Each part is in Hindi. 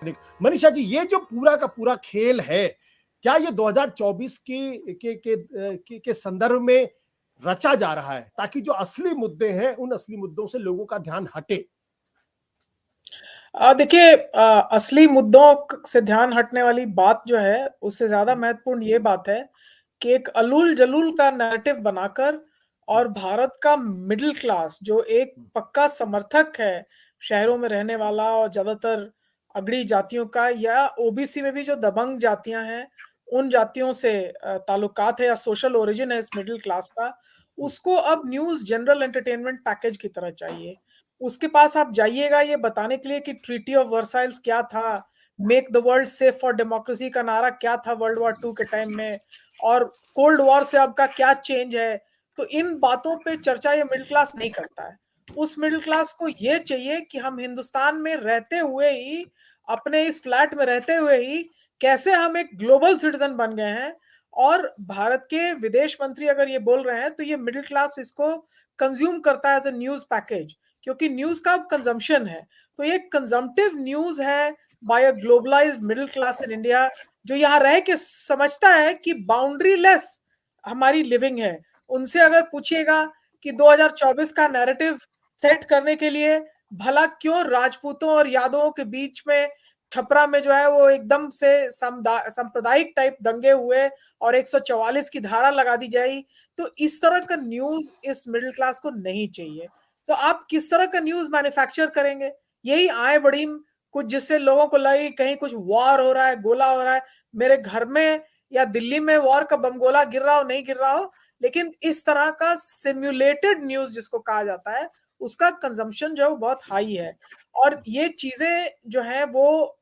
मनीषा जी, ये जो पूरा का पूरा खेल है, क्या ये 2024 के संदर्भ में रचा जा रहा है ताकि जो असली मुद्दे हैं उन असली मुद्दों से लोगों का ध्यान हटे? देखिए, असली मुद्दों से ध्यान हटने वाली बात जो है, उससे ज्यादा महत्वपूर्ण ये बात है कि एक अलूल जलूल का नैरेटिव बनाकर और भारत का मिडिल क्लास जो एक पक्का समर्थक है शहरों में रहने वाला और ज्यादातर अगड़ी जातियों का या ओबीसी में भी जो दबंग जातियां हैं उन जातियों से ताल्लुकात है या सोशल ओरिजिन है इस मिडिल क्लास का, उसको अब न्यूज़ जनरल एंटरटेनमेंट पैकेज की तरह चाहिए। उसके पास आप जाइएगा ये बताने के लिए कि ट्रीटी ऑफ वर्साइल्स क्या था, make the world safe for democracy का नारा क्या था वर्ल्ड वॉर 2 के टाइम में और कोल्ड वॉर से अब का क्या चेंज है। तो इन बातों पे चर्चा ये मिडिल क्लास नहीं करता है। उस मिडिल क्लास को ये चाहिए कि हम हिंदुस्तान में रहते हुए ही, अपने इस फ्लैट में रहते हुए ही कैसे हम एक ग्लोबल सिटीजन बन गए हैं। और भारत के विदेश मंत्री अगर ये बोल रहे हैं तो ये मिडिल क्लास इसको कंज्यूम करता है एज अ न्यूज पैकेज, क्योंकि न्यूज का कंजम्पशन है। तो ये कंजम्पटिव न्यूज है by a globalised middle class in India, जो यहाँ रह के समझता है कि बाउंड्री लेस हमारी लिविंग है। उनसे अगर पूछिएगा कि 2024 का नैरेटिव सेट करने के लिए भला क्यों राजपूतों और यादवों के बीच में छपरा में जो है वो एकदम से सांप्रदायिक टाइप दंगे हुए और 144 की धारा लगा दी जाए, तो इस तरह का न्यूज इस मिडिल क्लास को नहीं चाहिए। तो आप किस तरह का न्यूज मैन्युफैक्चर करेंगे? यही आए बड़ी कुछ जिससे लोगों को लगे कहीं कुछ वॉर हो रहा है, गोला हो रहा है, मेरे घर में या दिल्ली में वॉर का बम गोला गिर रहा हो नहीं गिर रहा हो, लेकिन इस तरह का सिम्युलेटेड न्यूज जिसको कहा जाता है उसका कंजम्पशन जो है वो बहुत हाई है। और ये चीजें जो है वो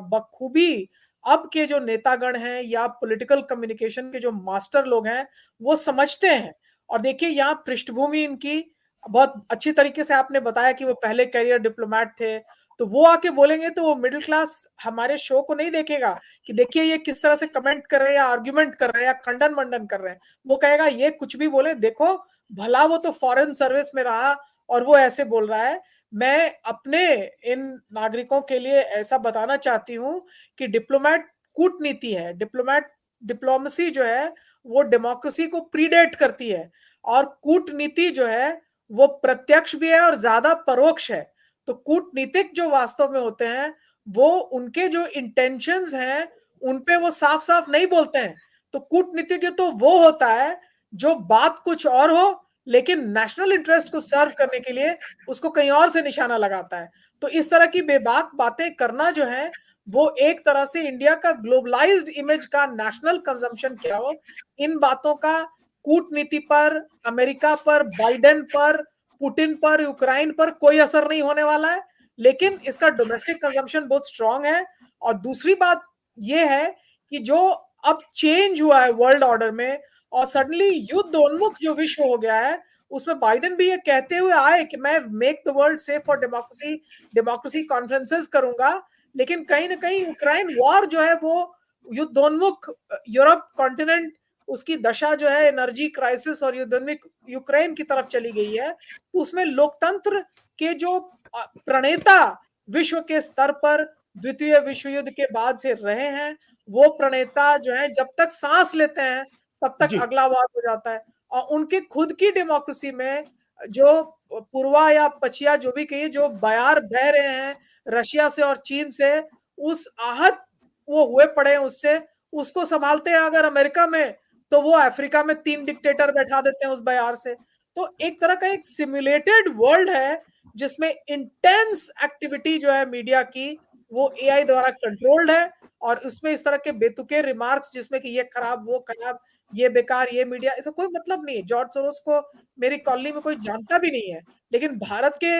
बखूबी अब के जो नेतागण हैं या पॉलिटिकल कम्युनिकेशन के जो मास्टर लोग हैं वो समझते हैं। और देखिए यहाँ पृष्ठभूमि इनकी बहुत अच्छी तरीके से आपने बताया कि वो पहले कैरियर डिप्लोमेट थे, तो वो आके बोलेंगे तो वो मिडिल क्लास हमारे शो को नहीं देखेगा कि देखिए ये किस तरह से कमेंट कर रहे हैं या आर्ग्यूमेंट कर रहे हैं या खंडन मंडन कर रहे हैं। वो कहेगा ये कुछ भी बोले, देखो भला वो तो फॉरेन सर्विस में रहा और वो ऐसे बोल रहा है। मैं अपने इन नागरिकों के लिए ऐसा बताना चाहती हूँ कि डिप्लोमेट कूटनीति है, डिप्लोमेसी जो है वो डेमोक्रेसी को प्रीडेट करती है और कूटनीति जो है वो प्रत्यक्ष भी है और ज्यादा परोक्ष है। तो कूटनीतिक जो वास्तव में होते हैं वो उनके जो इंटेंशंस हैं उन पे वो साफ साफ नहीं बोलते हैं। तो कूटनीतिज्ञ तो वो होता है जो बात कुछ और हो लेकिन नेशनल इंटरेस्ट को सर्व करने के लिए उसको कहीं और से निशाना लगाता है। तो इस तरह की बेबाक बातें करना जो है वो एक तरह से इंडिया का ग्लोबलाइज्ड इमेज का नेशनल कंजम्पशन क्या हो, इन बातों का कूटनीति पर, अमेरिका पर, बाइडेन पर, पुतिन पर, यूक्रेन पर कोई असर नहीं होने वाला है। लेकिन इसका डोमेस्टिक कंजम्पशन बहुत स्ट्रांग है। और दूसरी बात यह है कि जो अब चेंज हुआ है वर्ल्ड ऑर्डर में और सडनली युद्धोन्मुख जो विश्व हो गया है उसमें बाइडेन भी ये कहते हुए आए कि मैं make the world safe for democracy, democracy conferences करूंगा। लेकिन कहीं ना कहीं यूक्रेन वॉर जो है वो युद्धोन्मुख यूरोप कॉन्टिनेंट, उसकी दशा जो है एनर्जी क्राइसिस और युद्धोन्मुख यूक्रेन की तरफ चली गई है। तो उसमें लोकतंत्र के जो प्रणेता विश्व के स्तर पर द्वितीय विश्व युद्ध के बाद से रहे हैं, वो प्रणेता जो है जब तक सांस लेते हैं तब तक जी। अगला वार हो जाता है। और उनके खुद की डेमोक्रेसी में जो पूर्वा या पछिया जो भी कहिए जो बयार बह रहे हैं रशिया से और चीन से, उस आहत वो हुए पड़े हैं उससे, उसको संभालते हैं अगर अमेरिका में तो वो अफ्रीका में 3 डिक्टेटर बैठा देते हैं उस बयार से। तो एक तरह का एक सिमुलेटेड वर्ल्ड है जिसमें इंटेंस एक्टिविटी जो है मीडिया की वो एआई द्वारा कंट्रोल्ड है। और उसमें इस तरह के बेतुके रिमार्क्स जिसमें कि ये खराब वो खराब, ये बेकार ये मीडिया, इसका कोई मतलब नहीं है। जॉर्ज सोरोस को मेरी कॉलोनी में कोई जानता भी नहीं है, लेकिन भारत के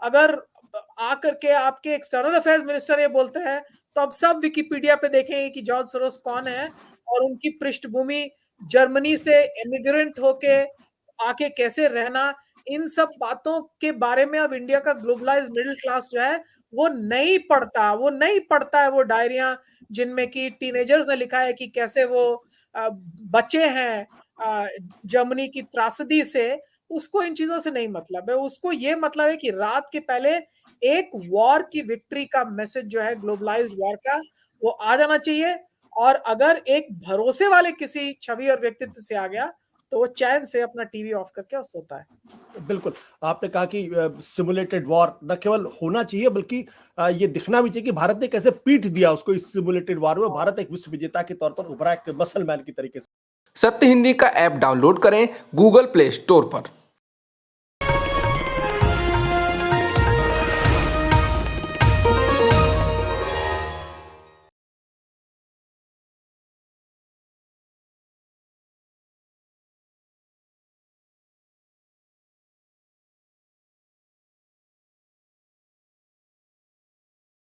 अगर आकर के आपके एक्सटर्नल अफेयर्स मिनिस्टर ये बोलते हैं तो अब सब विकिपीडिया पे देखेंगे कि जॉर्ज सोरोस कौन है और उनकी पृष्ठभूमि जर्मनी से इमिग्रेंट होके आके कैसे रहना, इन सब बातों के बारे में अब इंडिया का ग्लोबलाइज्ड मिडिल क्लास जो है वो नहीं पढ़ता है वो डायरियां जिनमें कि टीनेजर्स ने लिखा है कि कैसे वो बचे हैं जर्मनी की त्रासदी से। उसको इन चीजों से नहीं मतलब है, उसको ये मतलब है कि रात के पहले एक वॉर की विक्ट्री का मैसेज जो है ग्लोबलाइज्ड वॉर का, वो आ जाना चाहिए। और अगर एक भरोसे वाले किसी छवि और व्यक्तित्व से आ गया, तो वो चैन से अपना टीवी ऑफ करके और सोता है। बिल्कुल, आपने कहा कि सिमुलेटेड वॉर न केवल होना चाहिए बल्कि ये दिखना भी चाहिए कि भारत ने कैसे पीट दिया उसको इस सिमुलेटेड वॉर में। भारत एक विश्व विजेता के तौर पर उभरा एक मसल मैन की तरीके से। सत्य हिंदी का ऐप डाउनलोड करें गूगल प्ले स्टोर पर।